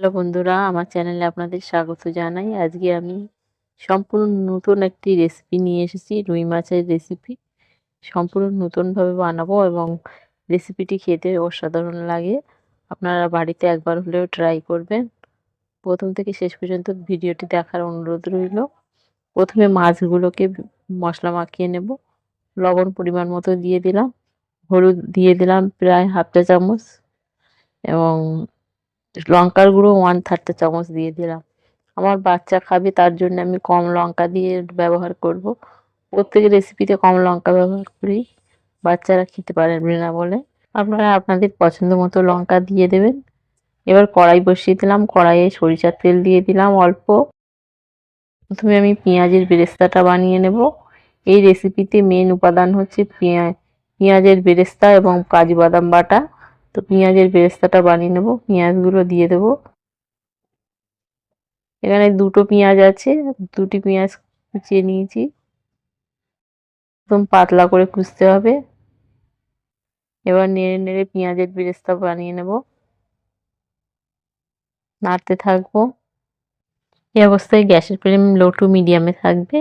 Hello বন্ধুরা, আমার চ্যানেলে আপনাদের স্বাগত জানাই। আজকে আমি সম্পূর্ণ নতুন একটি রেসিপি নিয়ে এসেছি, রুই মাছের রেসিপি। সম্পূর্ণ নতুনভাবে বানাবো এবং রেসিপিটি খেতে অসাধারণ লাগে। আপনারা বাড়িতে একবার হলেও ট্রাই করবেন। প্রথম থেকে শেষ পর্যন্ত ভিডিওটি দেখার অনুরোধ রইল। প্রথমে মাছগুলোকে মশলা মাখিয়ে নেব। লবণ পরিমাণ মতো দিয়ে দিলাম, হলুদ দিয়ে দিলাম প্রায় হাফ চা চামচ এবং লঙ্কার গুঁড়ো 1/3 চা চামচ দিয়ে দিলাম। আমার বাচ্চা খাবে, তার জন্য আমি কম লঙ্কা দিয়ে ব্যবহার করব। প্রত্যেক রেসিপিতে কম লঙ্কা ব্যবহার করি, বাচ্চারা খেতে পারবে না বলে। আপনারা আপনাদের পছন্দ মতো লঙ্কা দিয়ে দেবেন। এবার কড়াই বসিয়ে দিলাম, কড়াইয়ে সরিষার তেল দিয়ে দিলাম অল্প। প্রথমে আমি পেঁয়াজের বেরেস্তাটা বানিয়ে নেব। এই রেসিপিতে মেন উপাদান হচ্ছে পেঁয়াজের বেরেস্তা এবং কাজু বাদাম বাটা। তো পেঁয়াজের বেরেস্তাটা বানিয়ে নেব। পেঁয়াজগুলো দিয়ে দেবো। এখানে দুটো পেঁয়াজ আছে, দুটি পেঁয়াজ কুচিয়ে নিয়েছি। একদম পাতলা করে কুচতে হবে। এবার নেড়ে নেড়ে পেঁয়াজের বেরেস্তা বানিয়ে নেব, নাড়তে থাকবো। এই অবস্থায় গ্যাসের ফ্লেম লো টু মিডিয়ামে থাকবে।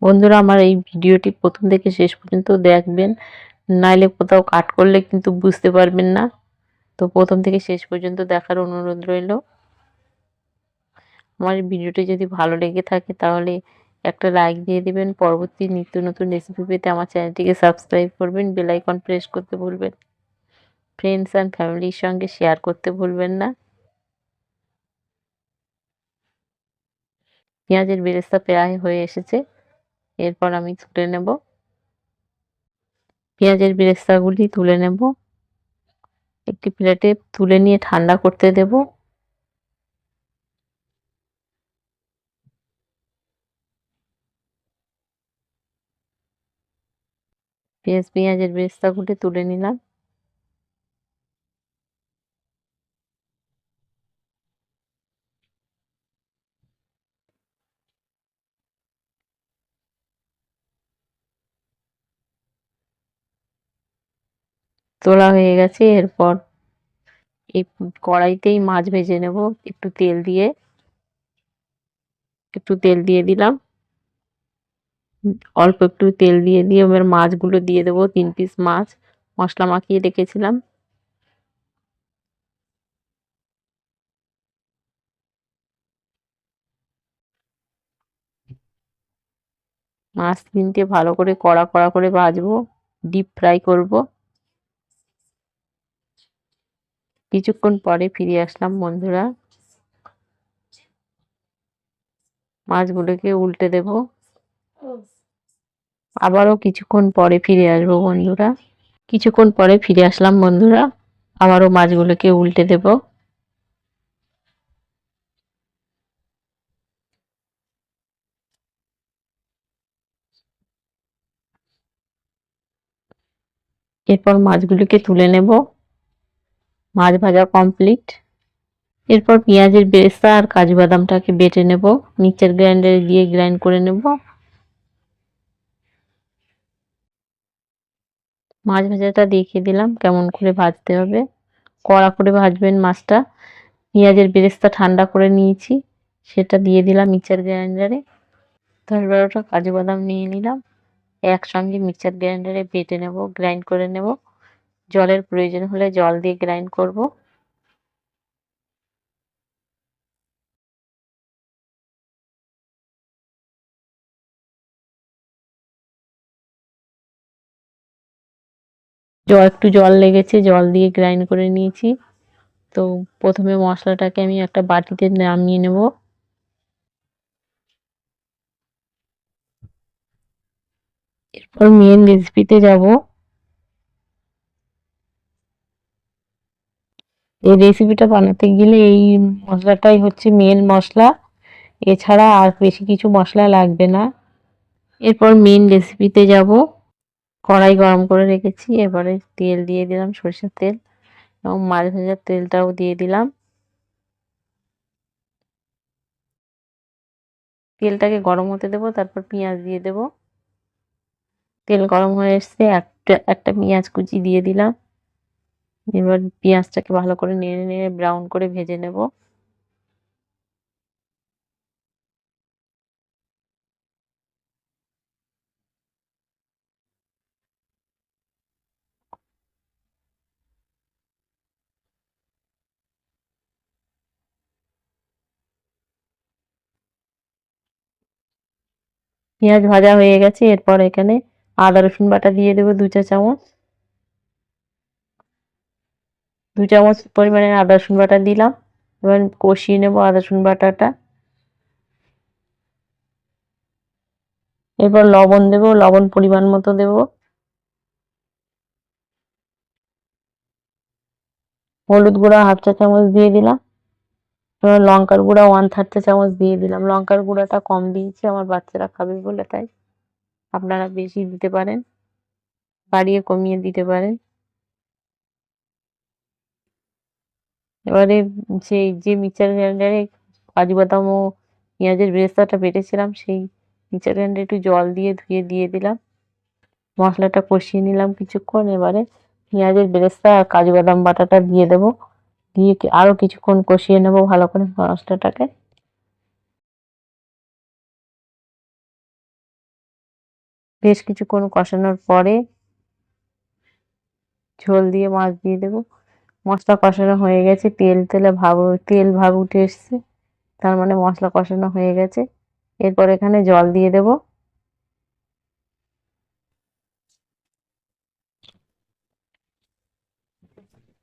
বন্ধুরা, আমার এই ভিডিওটি প্রথম থেকে শেষ পর্যন্ত দেখবেন, নাইলে কোথাও কাট করলে কিন্তু বুঝতে পারবেন না। তো প্রথম থেকে শেষ পর্যন্ত দেখার অনুরোধ রইল। আমার ভিডিওটি যদি ভালো লেগে থাকে তাহলে একটা লাইক দিয়ে দিবেন। পরবর্তী নিত্য নতুন রেসিপি পেতে আমার চ্যানেলটিকে সাবস্ক্রাইব করবেন, বেল আইকন প্রেস করতে ভুলবেন, ফ্রেন্ডস অ্যান্ড ফ্যামিলির সঙ্গে শেয়ার করতে ভুলবেন না। পেঁয়াজের বেরেস্তা প্রায় হয়ে এসেছে, এরপর আমি তুলে নেব। পেঁয়াজের বেরেস্তাগুলি তুলে নেব, একটি প্লেটে তুলে নিয়ে ঠান্ডা করতে দেব। পেঁয়াজের বেরেস্তাগুলি তুলে নিলাম। তোলা হয়ে গেছে। এরপর এই কড়াইতেই মাছ ভেজে নেব। একটু তেল দিয়ে দিলাম। অল্প একটু তেল দিয়ে এবার মাছগুলো দিয়ে দেবো। 3 পিস মাছ মশলা মাখিয়ে রেখেছিলাম। মাছ 3টে ভালো করে কড়া কড়া করে ভাজবো, ডিপ ফ্রাই করব। কিছুক্ষণ পরে ফিরে আসলাম বন্ধুরা। মাছগুলোকে উল্টে দেব। আবারও কিছুক্ষণ পরে ফিরে আসবো বন্ধুরা। কিছুক্ষণ পরে ফিরে আসলাম বন্ধুরা। আবারও মাছগুলোকে উল্টে দেব। এরপর মাছগুলোকে তুলে নেব। মাছ ভাজা কমপ্লিট। এরপর পেঁয়াজের বেরেস্তা আর কাজু বাদামটাকে বেটে নেব, মিক্সচার গ্রাইন্ডারে দিয়ে গ্রাইন্ড করে নেব। মাছ ভাজাটা দেখিয়ে দিলাম কেমন করে ভাজতে হবে। কড়া করে ভাজবেন মাছটা। পেঁয়াজের বেরেস্তা ঠান্ডা করে নিয়েছি, সেটা দিয়ে দিলাম মিক্সচার গ্রাইন্ডারে। 10-12টা কাজু বাদাম নিয়ে নিলাম, একসঙ্গে মিক্সচার গ্রাইন্ডারে বেটে নেব, গ্রাইন্ড করে নেব। জলের প্রয়োজন হলে জল দিয়ে গ্রাইন্ড করব। একটু জল লেগেছে, জল দিয়ে গ্রাইন্ড করে নিয়েছি। তো প্রথমে মশলাটাকে আমি একটা বাটিতে নামিয়ে নেব। এরপর মেন রেসিপিতে যাব। এই রেসিপিটা বানাতে গেলে এই মশলাটাই হচ্ছে মেন মশলা, এছাড়া আর বেশি কিছু মশলা লাগবে না। এরপর মেন রেসিপিতে যাব। কড়াই গরম করে রেখেছি, এবারে তেল দিয়ে দিলাম, সরষের তেল, এবং মাছ ভাজার তেলটাও দিয়ে দিলাম। তেলটাকে গরম হতে দেবো, তারপর পেঁয়াজ দিয়ে দেব। তেল গরম হয়ে এসছে, একটা একটা পেঁয়াজ কুচি দিয়ে দিলাম। এবার পেঁয়াজটাকে ভালো করে নেড়ে নেড়ে ব্রাউন করে ভেজে নেব। পেঁয়াজ ভাজা হয়ে গেছে, এরপর এখানে আদা রসুন বাটা দিয়ে দেবো 2 চা চামচ। 2 চামচ পরিমাণে আদা রসুন বাটা দিলাম। এবার কষিয়ে নেব আদা রসুন বাটাটা। এরপর লবণ দেব, লবণ পরিমাণ মতো দেব। হলুদ গুঁড়া 1/2 চা চামচ দিয়ে দিলাম। এবার লঙ্কার গুঁড়া 1/3 চা চামচ দিয়ে দিলাম। লঙ্কার গুঁড়াটা কম দিয়েছি, আমার বাচ্চারা খাবে বলে, তাই আপনারা বেশি দিতে পারেন, বাড়িয়ে কমিয়ে দিতে পারেন। এবারে সেই যে মিক্সচার গ্রাইন্ডারে কাজু বাদাম ও পেঁয়াজের বেরেস্তাটা বেটেছিলাম, সেই মিক্সচার গ্রাইন্ডারে একটু জল দিয়ে ধুয়ে দিয়ে দিলাম। মশলাটা কষিয়ে নিলাম কিছুক্ষণ। এবারে পেঁয়াজের বেরেস্তা আর কাজু বাদাম বাটাটা দিয়ে দেবো। দিয়ে আরো কিছুক্ষণ কষিয়ে নেব ভালো করে মশলাটাকে। বেশ কিছুক্ষণ কষানোর পরে ঝোল দিয়ে মাছ দিয়ে দেবো। মশলা কষানো হয়ে গেছে, তেল ভাব উঠে এসছে, তার মানে মশলা কষানো হয়ে গেছে। এরপর এখানে জল দিয়ে দেব।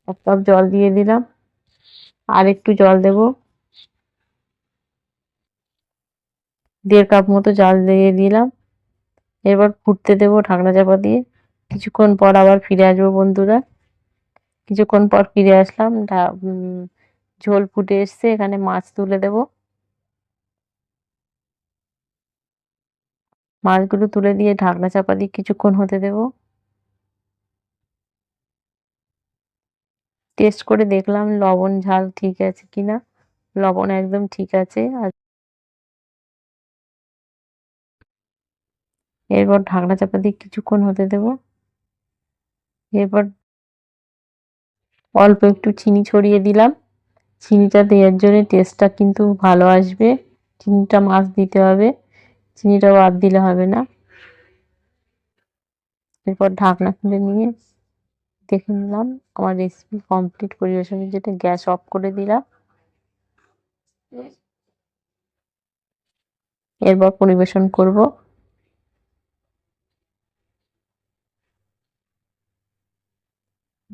1 কাপ জল দিয়ে দিলাম, আর একটু জল দেব। 1.5 কাপ মতো জল দিয়ে দিলাম। এবার ফুটতে দেব ঢাকনা চাপা দিয়ে। কিছুক্ষণ পর আবার ফিরে আসবো বন্ধুরা। কিছুক্ষণ পর ফিরে আসলাম। ঝোল ফুটে এসছে, এখানে মাছ তুলে দেব। মাছগুলো তুলে দিয়ে ঢাকনা চাপা দিয়ে কিছুক্ষণ হতে দেব। টেস্ট করে দেখলাম লবণ ঝাল ঠিক আছে কিনা। লবণ একদম ঠিক আছে। আর এরপর ঢাকনা চাপা দিয়ে কিছুক্ষণ হতে দেব। এরপর অল্প একটু চিনি ছড়িয়ে দিলাম। চিনিটা দেওয়ার জন্য টেস্টটা কিন্তু ভালো আসবে। চিনিটা মাস্ট দিতে হবে, চিনিটা বাদ দিলে হবে না। এরপর ঢাকনা খুলে নিয়ে দেখে নিলাম আমার রেসিপি কমপ্লিট। পরিবেশনের জন্য গ্যাস অফ করে দিলাম। এরপর পরিবেশন করব।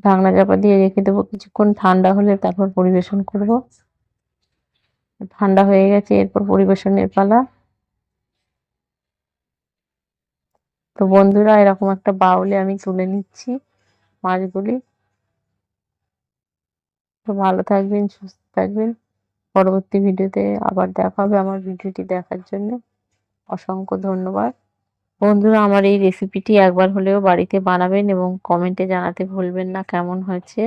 ঢাকনা চাপা দিয়ে রেখে দেবো কিছুক্ষণ, ঠান্ডা হলে তারপর পরিবেশন করব। ঠান্ডা হয়ে গেছে, এরপর পরিবেশনের পালা। তো বন্ধুরা, এরকম একটা বাউলে আমি তুলে নিচ্ছি মাছগুলি। তো ভালো থাকবেন, সুস্থ থাকবেন। পরবর্তী ভিডিওতে আবার দেখা হবে। আমার ভিডিওটি দেখার জন্য অসংখ্য ধন্যবাদ। বন্ধুরা, আমার এই রেসিপিটি একবার হলেও বাড়িতে বানাবেন এবং কমেন্টে জানাতে ভুলবেন না কেমন হয়েছে।